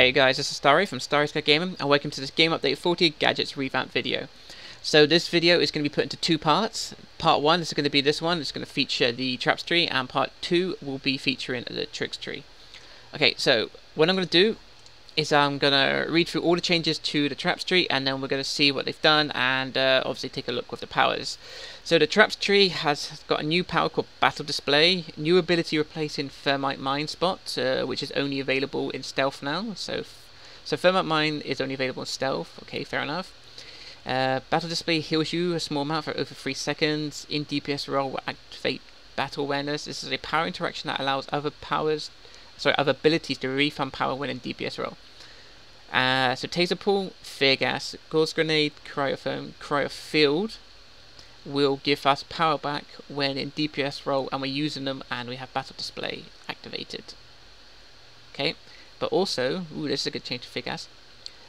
Hey guys, this is Starry from StarrySky Gaming, and welcome to this Game Update 40 Gadgets Revamp video. So this video is going to be put into two parts. Part 1 is going to be this one, it's going to feature the traps tree, and part 2 will be featuring the tricks tree. Okay, so what I'm going to do is I'm going to read through all the changes to the traps tree, and then we're going to see what they've done, and obviously take a look with the powers. So the traps tree has got a new power called Battle Display, new ability replacing Thermite Mine Spot, which is only available in Stealth now. So Thermite Mine is only available in Stealth, okay, fair enough. Battle Display heals you a small amount for over 3 seconds. In DPS roll will activate Battle Awareness. This is a power interaction that allows other abilities to refund power when in DPS roll. So Taser Pool, Fear Gas, Gauze Grenade, Cryofoam, Cryofield will give us power back when in DPS roll and we're using them and we have Battle Display activated. Okay, but also, this is a good change to Fear Gas.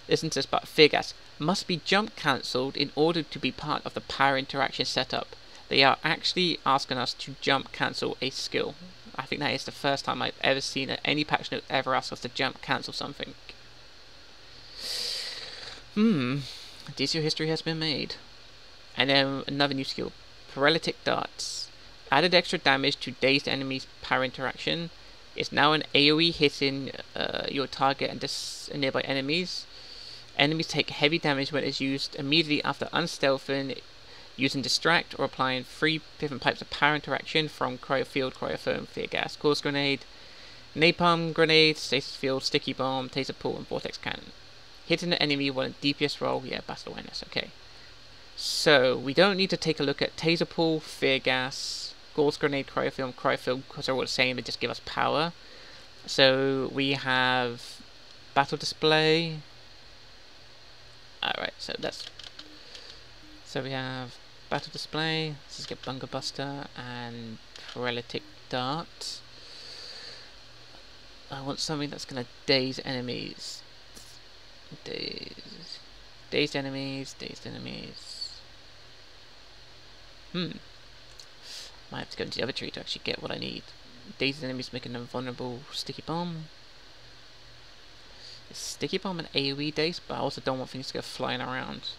Listen to this part, Fear Gas must be jump cancelled in order to be part of the power interaction setup. They are actually asking us to jump cancel a skill. I think that is the first time I've ever seen any patch note ever ask us to jump cancel something. Dcuo history has been made. And then another new skill, Paralytic Darts. Added extra damage to dazed enemies' power interaction. It's now an AoE hitting your target and nearby enemies. Enemies take heavy damage when it's used immediately after unstealthing, using Distract, or applying 3 different types of power interaction from Cryofield, Cryofoam, Fear Gas, Gauze Grenade, Napalm Grenade, Stasis Field, Sticky Bomb, Taser Pool, and Vortex Cannon. Hitting the enemy while in DPS roll, yeah, Battle Awareness, okay. So, we don't need to take a look at Taser Pool, Fear Gas, Gauze Grenade, Cryofield, because they're all the same, they just give us power. So, we have Battle Display. Alright, so we have Battle Display, let's just get Bunker Buster and Paralytic Dart. I want something that's going to daze enemies. Dazed enemies. Might have to go into the other tree to actually get what I need. Dazed enemies making them vulnerable. Sticky Bomb. Is Sticky Bomb an AoE daze? But I also don't want things to go flying around.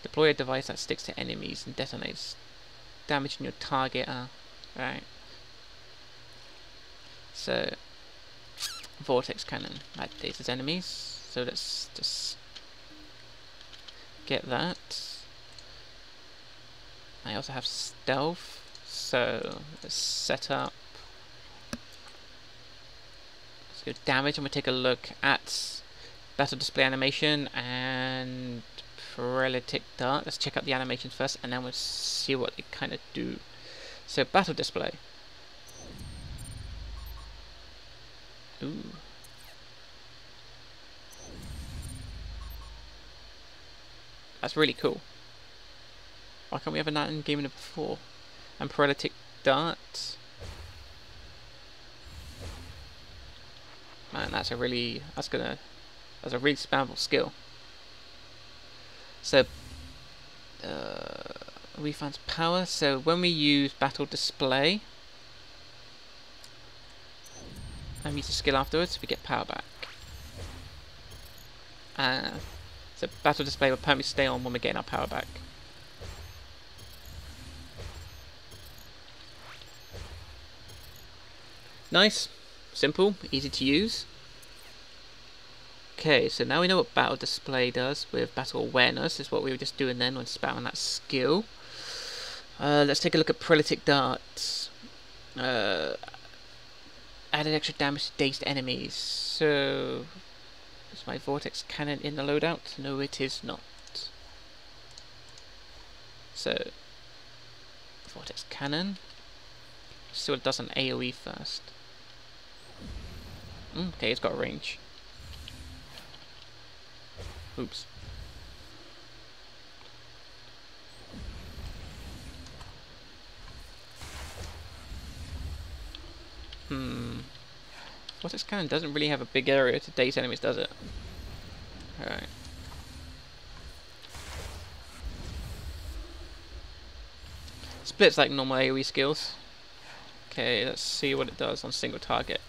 Deploy a device that sticks to enemies and detonates, damaging your target. Right. So, Vortex Cannon. That dazes enemies. So let's just get that. I also have Stealth. So let's set up. Let's go damage, and we'll take a look at Battle Display animation and Paralytic Dart. Let's check out the animations first, and then we'll see what they kind of do. So Battle Display. Ooh. That's really cool. Why can't we have a that in game before? And Paralytic Dart. Man, that's a really spammable skill. So we find power. So when we use Battle Display and use the skill afterwards, we get power back. So Battle Display will permanently stay on when we're getting our power back. Nice, simple, easy to use. Okay, so now we know what Battle Display does with Battle Awareness. Is what we were just doing then when spamming that skill. Let's take a look at Paralytic Dart. Added extra damage to dazed enemies. So, is my Vortex Cannon in the loadout? No, it is not. So, Vortex Cannon. See what it does on AoE first. Okay, it's got range. Oops. Vortex Cannon doesn't really have a big area to daze enemies, does it? Alright. Splits like normal AoE skills. Okay, let's see what it does on single target.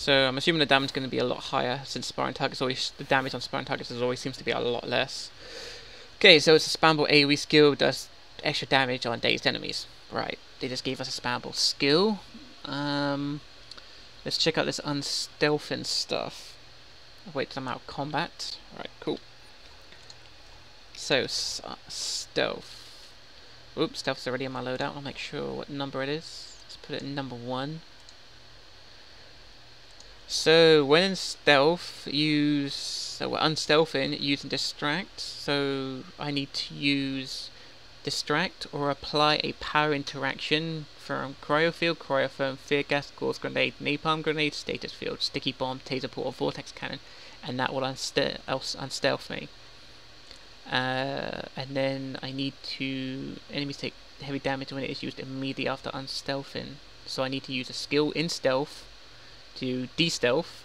So I'm assuming the damage is going to be a lot higher since sparring targets always, the damage on sparring targets always seems to be a lot less. Okay, so it's a spammable AoE skill, does extra damage on dazed enemies. Right, they just gave us a spammable skill. Let's check out this unstealthing stuff. Wait till I'm out of combat. Right, cool. So, stealth. Oops, stealth's already in my loadout. I'll make sure what number it is. Let's put it in number 1. So, when in stealth, so we're unstealthing, using distract. So, I need to use distract or apply a power interaction from cryofield, cryotherm, fear gas, gauze grenade, napalm grenade, status field, sticky bomb, taser port, or vortex cannon, and that will unstealth me. And then I need to enemies take heavy damage when it is used immediately after unstealthing. So I need to use a skill in stealth to de-stealth,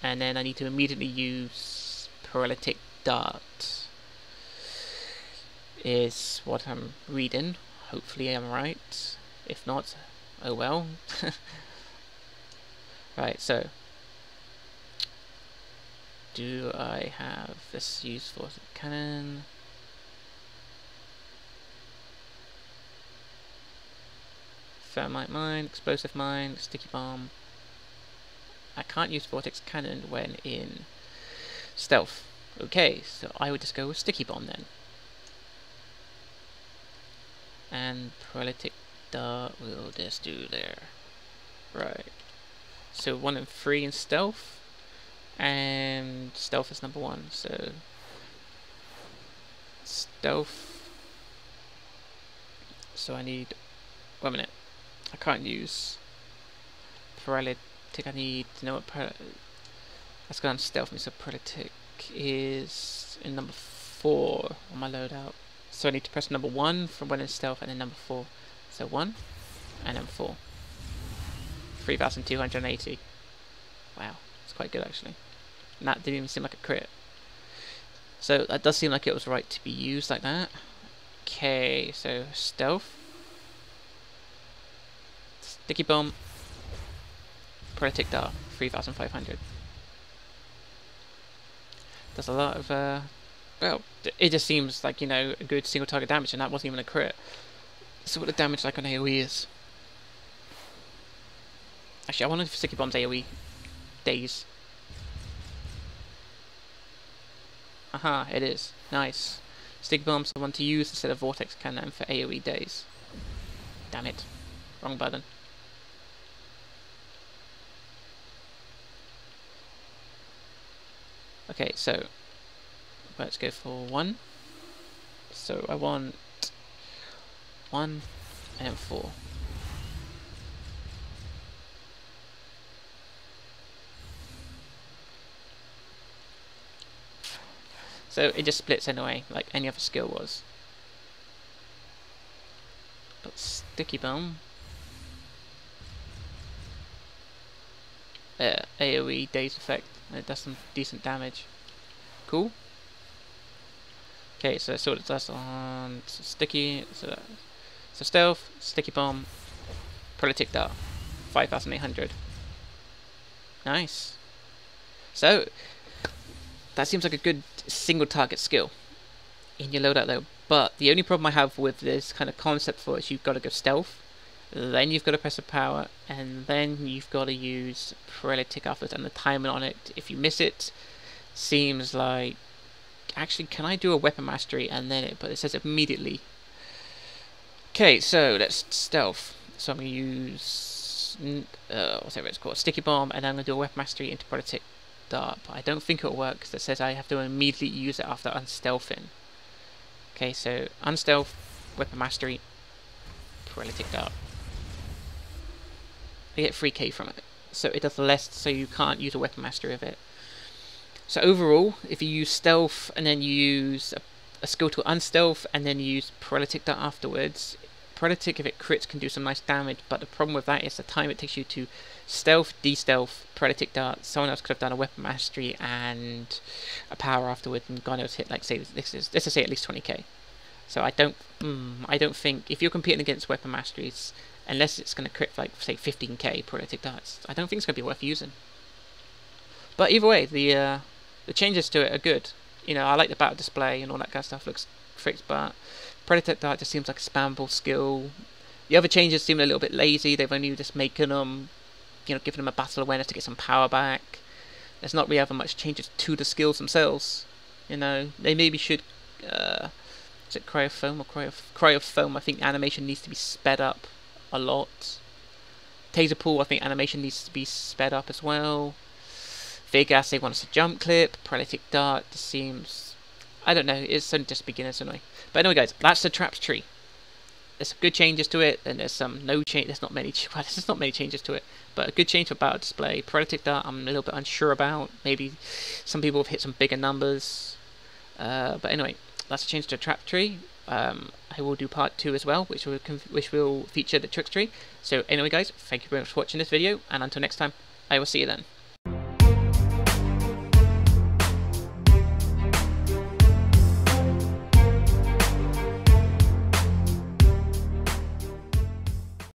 and then I need to immediately use paralytic dart. Is what I'm reading. Hopefully I'm right. If not, oh well. Right, so do I have this used for cannon? Thermite mine, explosive mine, sticky bomb. I can't use vortex cannon when in stealth. Okay, so I would just go with sticky bomb then. And paralytic dart will just do there. Right. So 1 and 3 in stealth. And stealth is number 1. So stealth. So I need 1 minute. I can't use paralytic. I need to know what that's going to stealth me. So paralytic is in number 4 on my loadout. So I need to press number 1 from when in stealth, and then number 4. So 1 and then 4. 3,280. Wow, it's quite good actually. And that didn't even seem like a crit. So that does seem like it was right to be used like that. Okay, so stealth. Sticky bomb. Paralytic dart. 3,500. Does a lot of well, it just seems like, you know, a good single target damage, and that wasn't even a crit. So what the damage like on AoE is. Actually, I wonder if sticky bomb's AoE days. Aha, it is. Nice. Sticky bomb's the one to use instead of vortex cannon for AoE days. Damn it. Wrong button. Okay, so let's go for 1. So I want 1 and 4. So it just splits anyway, like any other skill was. But sticky bomb. AoE daze effect, and it does some decent damage. Cool. Okay, so that's what it does on sticky. So stealth, sticky bomb, paralytic dart, 5,800. Nice. So that seems like a good single target skill in your loadout though. But the only problem I have with this kind of concept for it is you've got to go stealth, then you've got to press a power, and then you've got to use paralytic afterwards, and the timing on it, if you miss it, seems like... Actually, can I do a weapon mastery and then it... But it says immediately. Okay, so let's stealth. So I'm going to use... whatever it's called, sticky bomb, and then I'm going to do a weapon mastery into paralytic dart. But I don't think it'll work because it says I have to immediately use it after unstealthing. Okay, so unstealth, weapon mastery, paralytic dart. I get 3k from it. So it does less, so you can't use a weapon mastery of it. So overall, if you use stealth and then you use a skill to unstealth and then you use paralytic dart afterwards, paralytic, if it crits, can do some nice damage, but the problem with that is the time it takes you to stealth, de-stealth, paralytic dart. Someone else could have done a weapon mastery and a power afterwards and God knows hit, like, say let's just say at least 20k. So I don't think, if you're competing against weapon masteries, unless it's going to crit like, say, 15k paralytic darts, I don't think it's going to be worth using. But either way, the changes to it are good. You know, I like the battle display and all that kind of stuff. Looks fixed, but Predator Dart just seems like a spammable skill. The other changes seem a little bit lazy. They've only just making them, you know, giving them a battle awareness to get some power back. There's not really ever much changes to the skills themselves. You know, they maybe should. Is it Cryofoam or Cryofoam? I think animation needs to be sped up a lot. Taser Pool, I think animation needs to be sped up as well. Vegas, they want us to jump clip. Paralytic Dart just seems, I don't know, it's just beginners anyway. But anyway, guys, that's the traps tree. There's some good changes to it, and there's some no change. There's not many. Well, there's not many changes to it, but a good change for battle display. Paralytic Dart, I'm a little bit unsure about. Maybe some people have hit some bigger numbers. But anyway, that's a change to a trap tree. I will do part 2 as well, which will feature the tricks tree. So anyway, guys, thank you very much for watching this video, and until next time, I will see you then.